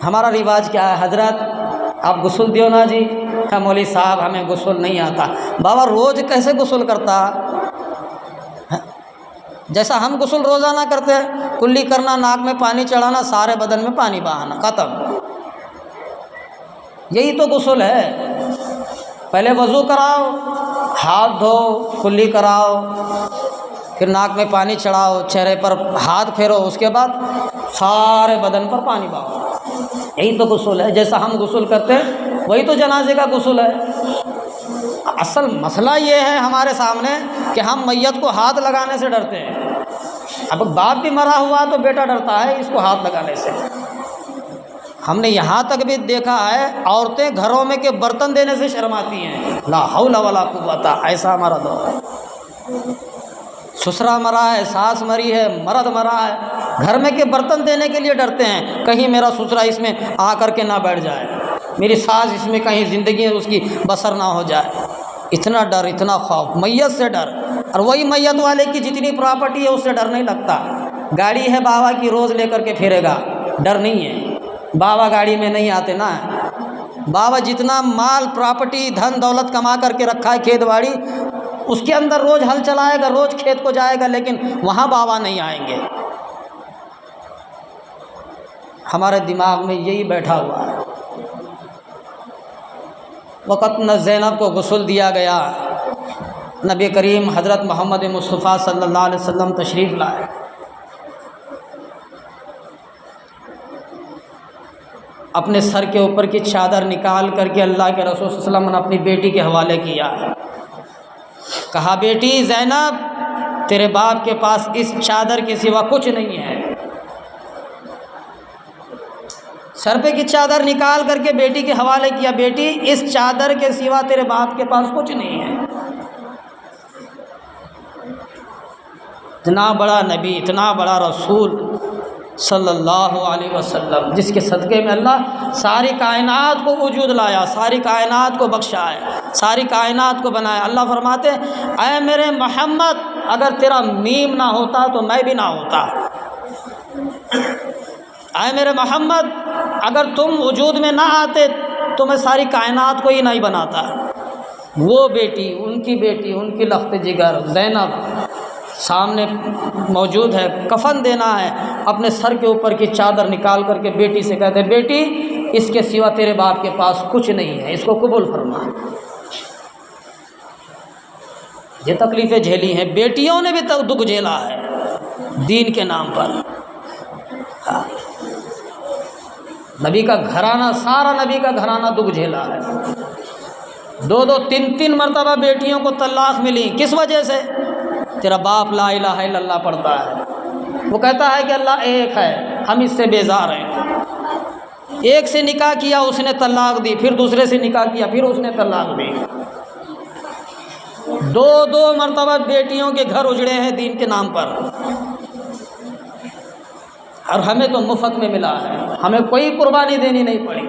हमारा रिवाज क्या है, हजरत आप गुस्ल दियो ना जी। हाँ मौलवी साहब, हमें गुस्ल नहीं आता। बाबा रोज़ कैसे गुस्ल करता? जैसा हम गुस्ल रोज़ाना करते हैं, कुल्ली करना, नाक में पानी चढ़ाना, सारे बदन में पानी बहाना, ख़त्म। यही तो गुस्ल है। पहले वज़ू कराओ, हाथ धो, कुल्ली कराओ, फिर नाक में पानी चढ़ाओ, चेहरे पर हाथ फेरो, उसके बाद सारे बदन पर पानी बहाओ। यही तो गुस्ल है। जैसा हम गुस्ल करते हैं वही तो जनाजे का गुस्ल है। असल मसला ये है हमारे सामने कि हम मैयत को हाथ लगाने से डरते हैं। अब बाप भी मरा हुआ तो बेटा डरता है इसको हाथ लगाने से। हमने यहाँ तक भी देखा है, औरतें घरों में के बर्तन देने से शर्माती हैं। ला हौला वला कुव्वता, ऐसा हमारा दौर है। ससुरा मरा है, सास मरी है, मर्द मरा है, घर में के बर्तन देने के लिए डरते हैं, कहीं मेरा ससुरा इसमें आकर के ना बैठ जाए, मेरी सास इसमें कहीं ज़िंदगी उसकी बसर ना हो जाए। इतना डर, इतना खौफ, मैयत से डर। और वही मैयत वाले की जितनी प्रॉपर्टी है उससे डर नहीं लगता। गाड़ी है बाबा की, रोज़ लेकर के फिरेगा, डर नहीं है। बाबा गाड़ी में नहीं आते ना। बाबा जितना माल, प्रॉपर्टी, धन दौलत कमा करके रखा है, खेत बाड़ी, उसके अंदर रोज़ हल चलाएगा, रोज़ खेत को जाएगा, लेकिन वहाँ बाबा नहीं आएंगे। हमारे दिमाग में यही बैठा हुआ है। वक़्त न ज़ैनब को गुस्ल दिया गया, नबी करीम हज़रत मोहम्मद मुस्तफ़ा सल्लल्लाहु अलैहि वसल्लम तशरीफ़ लाए। अपने सर के ऊपर की चादर निकाल करके अल्लाह के रसूल सल्लल्लाहु अलैहि वसल्लम ने अपनी बेटी के हवाले किया। कहा, बेटी ज़ैनब, तेरे बाप के पास इस चादर के सिवा कुछ नहीं है। सर पे की चादर निकाल करके बेटी के हवाले किया, बेटी इस चादर के सिवा तेरे बाप के पास कुछ नहीं है। इतना बड़ा नबी, इतना बड़ा रसूल सल्लल्लाहु अलैहि वसल्लम, जिसके सदक़े में अल्लाह सारी कायनात को वजूद लाया, सारी कायनात को बख्शा है, सारी कायनात को बनाया। अल्लाह फरमाते, ऐ मेरे मोहम्मद, अगर तेरा मीम ना होता तो मैं भी ना होता। ऐ मेरे मोहम्मद, अगर तुम वजूद में ना आते तो मैं सारी कायनात को ही नहीं बनाता। वो बेटी, उनकी लख्त जिगर ज़ैनब सामने मौजूद है। कफन देना है, अपने सर के ऊपर की चादर निकाल करके बेटी से कहते, बेटी इसके सिवा तेरे बाप के पास कुछ नहीं है, इसको कबूल फरमा। ये तकलीफ़ें झेली हैं, बेटियों ने भी दुख झेला है। दीन के नाम पर। हाँ, नबी का घराना, सारा नबी का घराना दुख झेला है। 2-2 3-3 मरतबा बेटियों को तलाक मिली, किस वजह से? तेरा बाप ला इलाहा इल्लल्लाह पढ़ता है, वो कहता है कि अल्लाह एक है, हम इससे बेजार हैं। एक से निकाह किया, उसने तलाक दी, फिर दूसरे से निकाह किया, फिर उसने तलाक दी। 2-2 मरतबा बेटियों के घर उजड़े हैं दीन के नाम पर। और हमें तो मुफ्त में मिला है, हमें कोई कुर्बानी देनी नहीं पड़ी।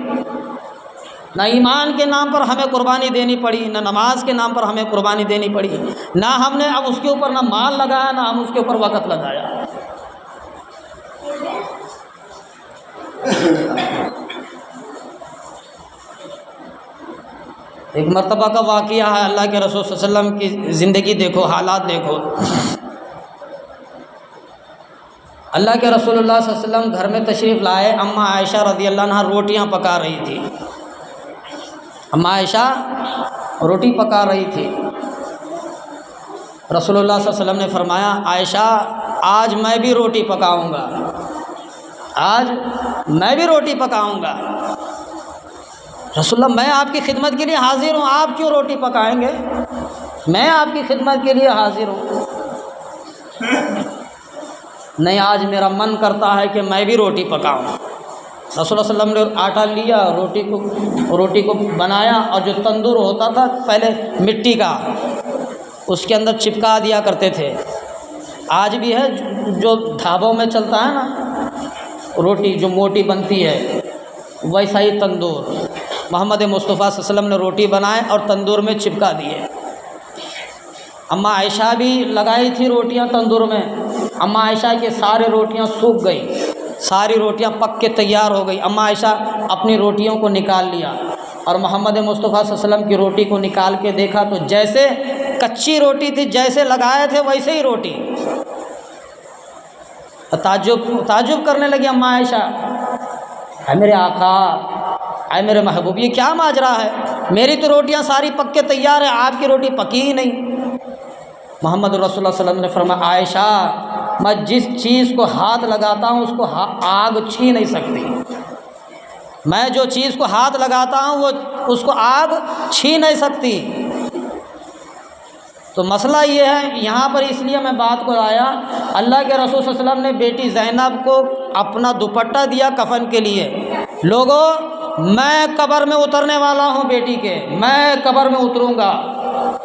ना ईमान के नाम पर हमें कुर्बानी देनी पड़ी, ना नमाज के नाम पर हमें कुर्बानी देनी पड़ी, ना हमने अब उसके ऊपर ना माल लगाया, ना हम उसके ऊपर वक़्त लगाया। एक मरतबा का वाक़या है, अल्लाह के रसूल सल्लल्लाहु अलैहि वसल्लम की ज़िंदगी देखो, हालात देखो। अल्लाह के रसूलुल्लाह सल्लल्लाहु अलैहि वसल्लम घर में तशरीफ़ लाए, अम्मा आयशा रज़ियल्लाहु अन्हा रोटियां पका रही थी। अम्मा आयशा रोटी पका रही थी। रसूलुल्लाह सल्लल्लाहु अलैहि वसल्लम ने फरमाया, आयशा आज मैं भी रोटी पकाऊंगा, आज मैं भी रोटी पकाऊंगा। रसूलुल्लाह, मैं आपकी खिदमत के लिए हाजिर हूँ, आप क्यों रोटी पकाएंगे? मैं आपकी खिदमत के लिए हाजिर हूँ। नहीं, आज मेरा मन करता है कि मैं भी रोटी पकाऊँ। रसूलुल्लाह सल्लल्लाहु अलैहि वसल्लम ने आटा लिया, रोटी को बनाया, और जो तंदूर होता था पहले मिट्टी का, उसके अंदर चिपका दिया करते थे। आज भी है, जो ढाबों में चलता है ना, रोटी जो मोटी बनती है, वैसा ही तंदूर मोहम्मद मुस्तफ़ा सल्लल्लाहु अलैहि वसल्लम ने रोटी बनाए और तंदूर में चिपका दिए। अम्मा आयशा भी लगाई थी रोटियां तंदूर में। अम्मा आयशा की सारी रोटियां सूख गई, सारी रोटियां पक के तैयार हो गई। अम्मा आयशा अपनी रोटियों को निकाल लिया और मोहम्मद मुस्तफ़ा सल्लल्लाहु अलैहि वसल्लम की रोटी को निकाल के देखा तो जैसे कच्ची रोटी थी, जैसे लगाए थे वैसे ही रोटी। ताज्जुब करने लगी अम्मा आयशा, है मेरे आका, है मेरे महबूब, ये क्या माजरा है? मेरी तो रोटियां सारी पक के तैयार है, आपकी रोटी पकी ही नहीं। मोहम्मद रसूलुल्लाह सल्लल्लाहु अलैहि वसल्लम ने फरमाया, आयशा, मैं जिस चीज़ को हाथ लगाता हूँ उसको आग छीन नहीं सकती। मैं जो चीज़ को हाथ लगाता हूँ वो उसको आग छीन नहीं सकती। तो मसला ये है, यहाँ पर इसलिए मैं बात को आया, अल्लाह के रसूल सल्लल्लाहु अलैहि वसल्लम ने बेटी ज़ैनब को अपना दुपट्टा दिया कफन के लिए। लोगों, मैं कब्र में उतरने वाला हूँ बेटी के, मैं कब्र में उतरूँगा,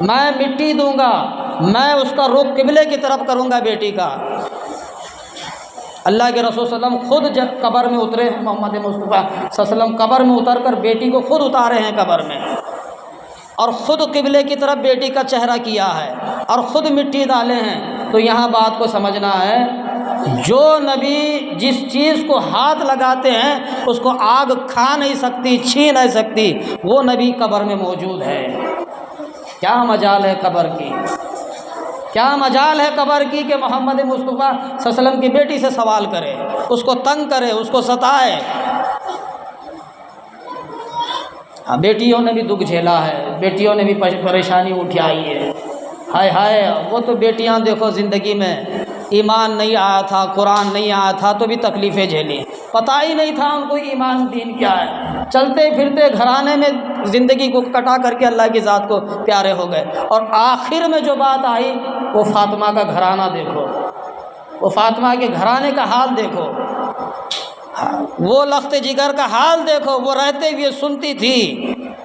मैं मिट्टी दूँगा, मैं उसका रुख किबले की तरफ करूँगा बेटी का। अल्लाह के रसूल सल्लल्लाहु अलैहि वसल्लम खुद जब कब्र में उतरे हैं, मोहम्मद मुस्तफ़ा सल्लल्लाहु अलैहि वसल्लम कब्र में उतर कर बेटी को खुद उतारे हैं कब्र में, और ख़ुद किबले की तरफ बेटी का चेहरा किया है और ख़ुद मिट्टी डाले हैं। तो यहाँ बात को समझना है, जो नबी जिस चीज़ को हाथ लगाते हैं उसको आग खा नहीं सकती, छीन नहीं सकती, वो नबी कब्र में मौजूद है। क्या मजाल है कब्र की, क्या मजाल है कब्र की कि मोहम्मद मुस्तफ़ा सल्लल्लाहु अलैहि वसल्लम की बेटी से सवाल करे, उसको तंग करे, उसको सताए। बेटियों ने भी दुख झेला है, बेटियों ने भी परेशानी उठाई है। हाय हाय, वो तो बेटियां देखो ज़िंदगी में ईमान नहीं आया था, कुरान नहीं आया था तो भी तकलीफ़ें झेली, पता ही नहीं था उनको ईमान दीन क्या है। चलते फिरते घराने में ज़िंदगी को कटा करके अल्लाह की ज़ात को प्यारे हो गए। और आखिर में जो बात आई वो फ़ातिमा का घराना देखो, वो फ़ातिमा के घराने का हाल देखो, वो लख्त जिगर का हाल देखो। वो रहते हुए सुनती थी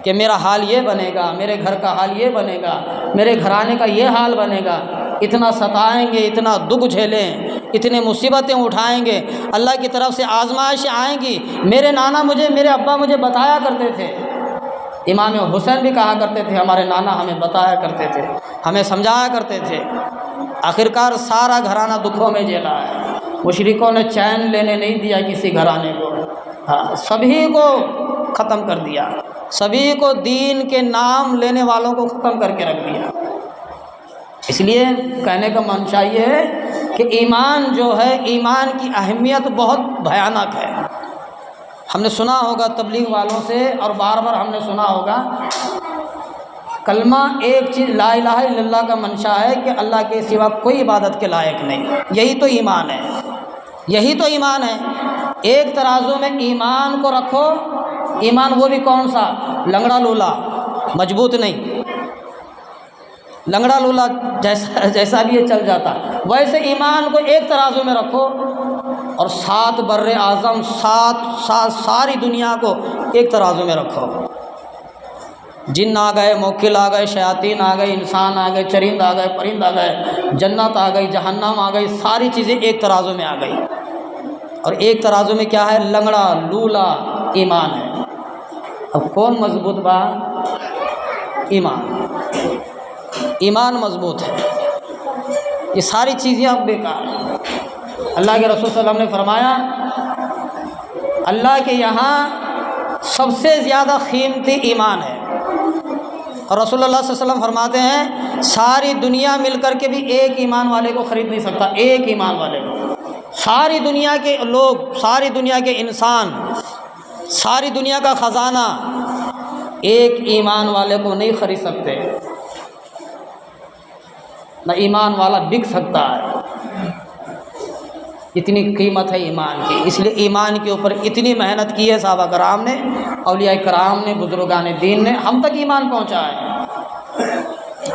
कि मेरा हाल ये बनेगा, मेरे घर का हाल ये बनेगा, मेरे घराने का ये हाल बनेगा, इतना सताएंगे, इतना दुख झेलें, इतनी मुसीबतें उठाएंगे, अल्लाह की तरफ से आजमाइश आएंगी। मेरे नाना मुझे, मेरे अब्बा मुझे बताया करते थे, इमाम हुसैन भी कहा करते थे, हमारे नाना हमें बताया करते थे, हमें समझाया करते थे। आखिरकार सारा घराना दुखों में झेला है। मुशरिकों ने चैन लेने नहीं दिया किसी घराने को, हाँ, सभी को ख़त्म कर दिया, सभी को दीन के नाम लेने वालों को ख़त्म करके रख दिया। इसलिए कहने का मंशा ये है कि ईमान जो है, ईमान की अहमियत बहुत भयानक है। हमने सुना होगा तबलीग वालों से, और बार बार हमने सुना होगा कलमा एक चीज़, ला इलाहा इल्लल्लाह का मंशा है कि अल्लाह के सिवा कोई इबादत के लायक नहीं। यही तो ईमान है, यही तो ईमान है। एक तराजू में ईमान को रखो, ईमान वो भी कौन सा, लंगड़ा लूला, मजबूत नहीं, लंगड़ा लूला जैसा भी ये चल जाता, वैसे ईमान को एक तराजू में रखो और 7 बर्रे आज़म, सारी दुनिया को एक तराजू में रखो। जिन्न आ गए, मोकिल आ गए, शयातीन आ गए, इंसान आ गए, चरिंद आ गए, परिंद आ गए, जन्नत आ गई, जहन्नम आ गई, सारी चीज़ें एक तराजू में आ गई। और एक तराजू में क्या है, लंगड़ा लूला ईमान है। अब कौन मजबूत बा, ईमान, ईमान मजबूत है। ये सारी चीज़ें अब बेकार हैं। अल्लाह के रसूल सल्लल्लाहु अलैहि वसल्लम ने फरमाया, अल्लाह के यहाँ सबसे ज़्यादा कीमती ईमान है। और रसूलुल्लाह सल्लल्लाहु अलैहि वसल्लम फरमाते हैं, सारी दुनिया मिलकर के भी एक ईमान वाले को ख़रीद नहीं सकता, एक ईमान वाले को। सारी दुनिया के लोग, सारी दुनिया के इंसान, सारी दुनिया का ख़जाना एक ईमान वाले को नहीं ख़रीद सकते। न ईमान वाला बिक सकता है, इतनी कीमत है ईमान की। इसलिए ईमान के ऊपर इतनी मेहनत की है सहाबा कराम ने, औलिया कराम ने, बुजुर्गान दीन ने, हम तक ईमान पहुंचा है।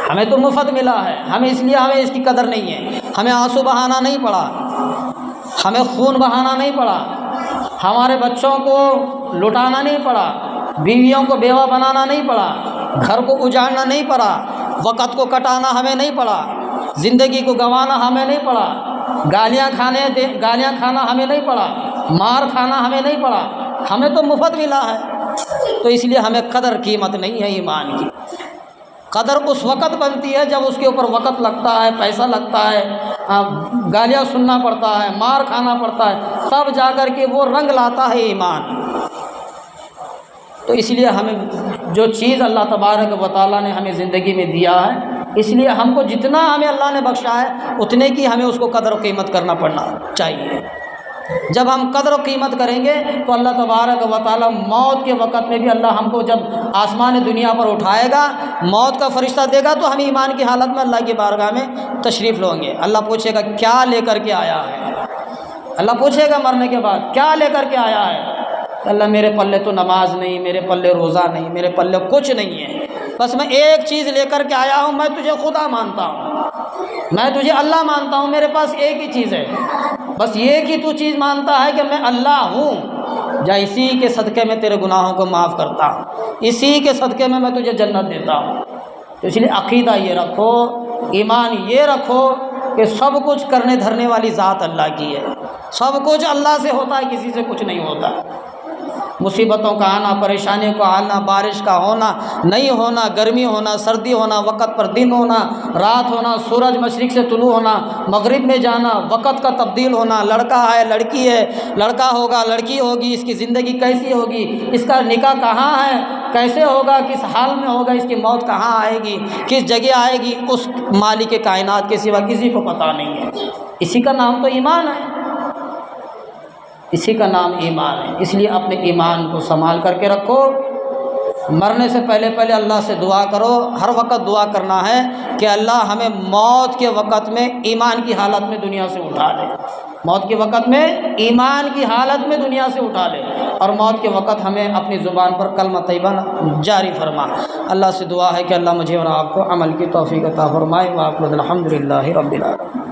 हमें तो मुफ्त मिला है, हमें इसलिए हमें इसकी कदर नहीं है। हमें आंसू बहाना नहीं पड़ा, हमें खून बहाना नहीं पड़ा, हमारे बच्चों को लुटाना नहीं पड़ा, बीवियों को बेवा बनाना नहीं पड़ा, घर को उजाड़ना नहीं पड़ा, वक़्त को कटाना हमें नहीं पड़ा, ज़िंदगी को गंवाना हमें नहीं पड़ा, गालियाँ खाना हमें नहीं पड़ा, मार खाना हमें नहीं पड़ा, हमें तो मुफ्त मिला है। तो इसलिए हमें कदर कीमत नहीं है ईमान की। कदर उस वक़्त बनती है जब उसके ऊपर वक़्त लगता है, पैसा लगता है, गालियाँ सुनना पड़ता है, मार खाना पड़ता है, तब जाकर के वो रंग लाता है ईमान। तो इसलिए हमें जो चीज़ अल्लाह तबारक व तआला ने हमें ज़िंदगी में दिया है, इसलिए हमको जितना हमें अल्लाह ने बख्शा है उतने की हमें उसको कदर व कीमत करना पड़ना चाहिए। जब हम कदर व कीमत करेंगे तो अल्लाह तबारक व तआला मौत के वक़्त में भी अल्लाह हमको जब आसमान दुनिया पर उठाएगा, मौत का फरिश्ता देगा, तो हम ईमान की हालत में अल्लाह की बारगाह में तशरीफ़ लोगे। अल्लाह पूछेगा क्या लेकर के आया है, अल्लाह पूछेगा मरने के बाद क्या लेकर के आया है। अल्लाह मेरे पल्ले तो नमाज नहीं, मेरे पल्ले रोज़ा नहीं, मेरे पल्ले कुछ नहीं है, बस मैं एक चीज़ लेकर के आया हूँ, मैं तुझे खुदा मानता हूँ, मैं तुझे अल्लाह मानता हूँ, मेरे पास एक ही चीज़ है, बस ये कि तू चीज़ मानता है कि मैं अल्लाह हूँ, जा इसी के सदक़े में तेरे गुनाहों को माफ़ करता हूँ, इसी के सदक़े में मैं तुझे जन्नत देता हूँ। तो इसलिए अक़ीदा ये रखो, ईमान ये रखो कि सब कुछ करने धरने वाली ज़ात अल्लाह की है, सब कुछ अल्लाह से होता है, किसी से कुछ नहीं होता। मुसीबतों का आना, परेशानियों का आना, बारिश का होना, नहीं होना, गर्मी होना, सर्दी होना, वक़्त पर दिन होना, रात होना, सूरज मशरिक़ से तुलू होना, मगरिब में जाना, वक़्त का तब्दील होना, लड़का है, लड़की है, लड़का होगा, लड़की होगी, इसकी ज़िंदगी कैसी होगी, इसका निकाह कहाँ है, कैसे होगा, किस हाल में होगा, इसकी मौत कहाँ आएगी, किस जगह आएगी, उस मालिक कायनात के सिवा किसी को पता नहीं है। इसी का नाम तो ईमान है, इसी का नाम ईमान है। इसलिए अपने ईमान को संभाल करके रखो। मरने से पहले अल्लाह से दुआ करो, हर वक्त दुआ करना है कि अल्लाह हमें मौत के वक़्त में ईमान की हालत में दुनिया से उठा ले, मौत के वक़्त में ईमान की हालत में दुनिया से उठा ले, और मौत के वक़्त हमें अपनी ज़ुबान पर कलमा तैयबा जारी फरमा। अल्लाह से दुआ है कि अल्लाह मुझे और आपको अमल की तौफ़ीक़ अता फ़रमाए। व अल्हम्दुलिल्लाहि रब्बिल आलमीन।